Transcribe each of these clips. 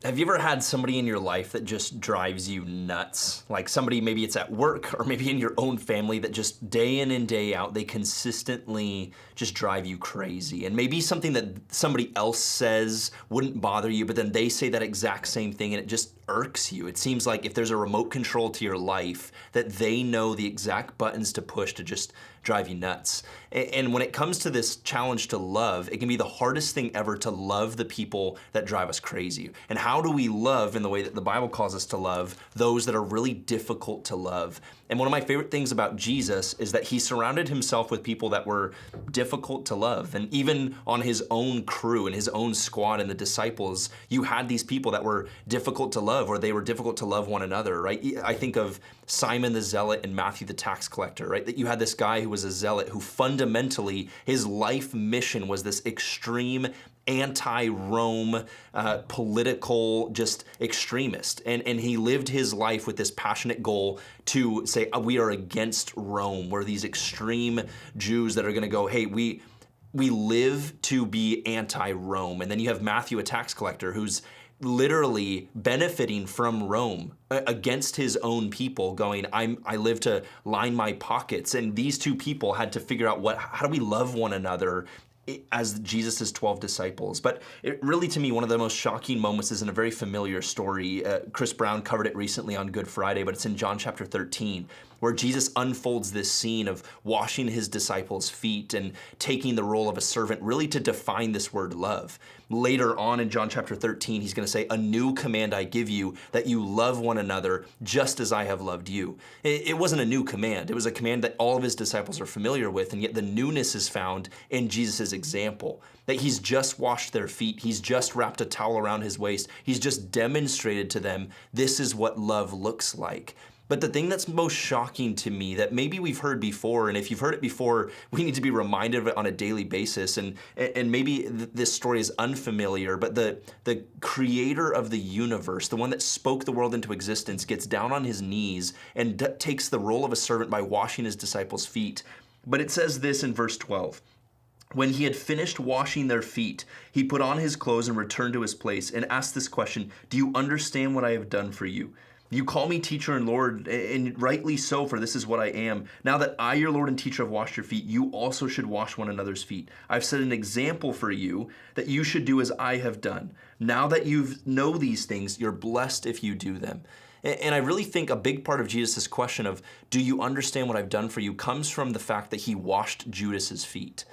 Have you ever had somebody in your life that just drives you nuts? Like somebody, maybe it's at work or maybe in your own family that just day in and day out, they consistently just drive you crazy. And maybe something that somebody else says wouldn't bother you, but then they say that exact same thing and it just irks you. It seems like if there's a remote control to your life, that they know the exact buttons to push to just drive you nuts. And when it comes to this challenge to love, it can be the hardest thing ever to love the people that drive us crazy. And how do we love in the way that the Bible calls us to love those that are really difficult to love? And one of my favorite things about Jesus is that he surrounded himself with people that were difficult to love. And even on his own crew and his own squad and the disciples, you had these people that were difficult to love, or they were difficult to love one another, right? I think of Simon the Zealot and Matthew the tax collector, right? That you had this guy who was a zealot who fundamentally, his life mission was this extreme anti-Rome, political, just extremist. And he lived his life with this passionate goal to say, we are against Rome. We're these extreme Jews that are gonna go, hey, we live to be anti-Rome. And then you have Matthew, a tax collector, who's literally benefiting from Rome against his own people, going, I live to line my pockets. And these two people had to figure out how do we love one another as Jesus' 12 disciples. But it really, to me, one of the most shocking moments is in a very familiar story. Chris Brown covered it recently on Good Friday, but it's in John chapter 13, where Jesus unfolds this scene of washing his disciples' feet and taking the role of a servant, really to define this word love. Later on in John chapter 13, he's gonna say, a new command I give you, that you love one another just as I have loved you. It wasn't a new command. It was a command that all of his disciples are familiar with, and yet the newness is found in Jesus' example. That he's just washed their feet, he's just wrapped a towel around his waist, he's just demonstrated to them, this is what love looks like. But the thing that's most shocking to me that maybe we've heard before, and if you've heard it before, we need to be reminded of it on a daily basis, and maybe this story is unfamiliar, but the creator of the universe, the one that spoke the world into existence, gets down on his knees and takes the role of a servant by washing his disciples' feet. But it says this in verse 12. When he had finished washing their feet, he put on his clothes and returned to his place and asked this question, do you understand what I have done for you? You call me teacher and Lord, and rightly so, for this is what I am. Now that I, your Lord and teacher, have washed your feet, you also should wash one another's feet. I've set an example for you that you should do as I have done. Now that you know these things, you're blessed if you do them. And I really think a big part of Jesus' question of, do you understand what I've done for you, comes from the fact that he washed Judas's feet.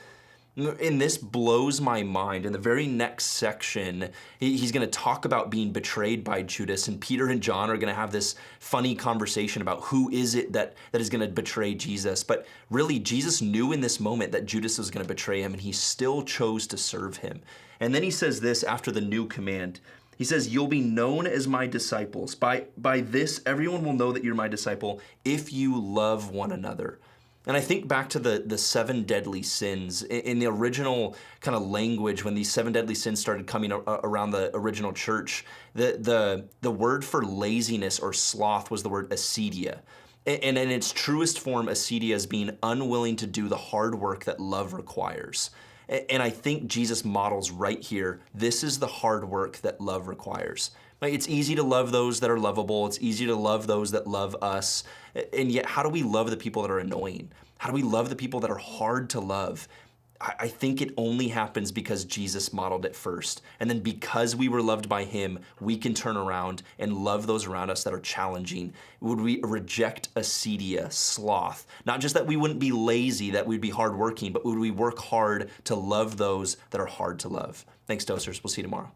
And this blows my mind. In the very next section, he's going to talk about being betrayed by Judas, and Peter and John are going to have this funny conversation about who is it that is going to betray Jesus. But really, Jesus knew in this moment that Judas was going to betray him, and he still chose to serve him. And then he says this after the new command. He says, you'll be known as my disciples. By this, everyone will know that you're my disciple if you love one another. And I think back to the seven deadly sins. In the original kind of language, when these seven deadly sins started coming around the original church, the word for laziness or sloth was the word acedia. And in its truest form, acedia is being unwilling to do the hard work that love requires. And I think Jesus models right here, this is the hard work that love requires. It's easy to love those that are lovable. It's easy to love those that love us. And yet, how do we love the people that are annoying? How do we love the people that are hard to love? I think it only happens because Jesus modeled it first. And then because we were loved by him, we can turn around and love those around us that are challenging. Would we reject acedia, sloth? Not just that we wouldn't be lazy, that we'd be hardworking, but would we work hard to love those that are hard to love? Thanks, Dosers. We'll see you tomorrow.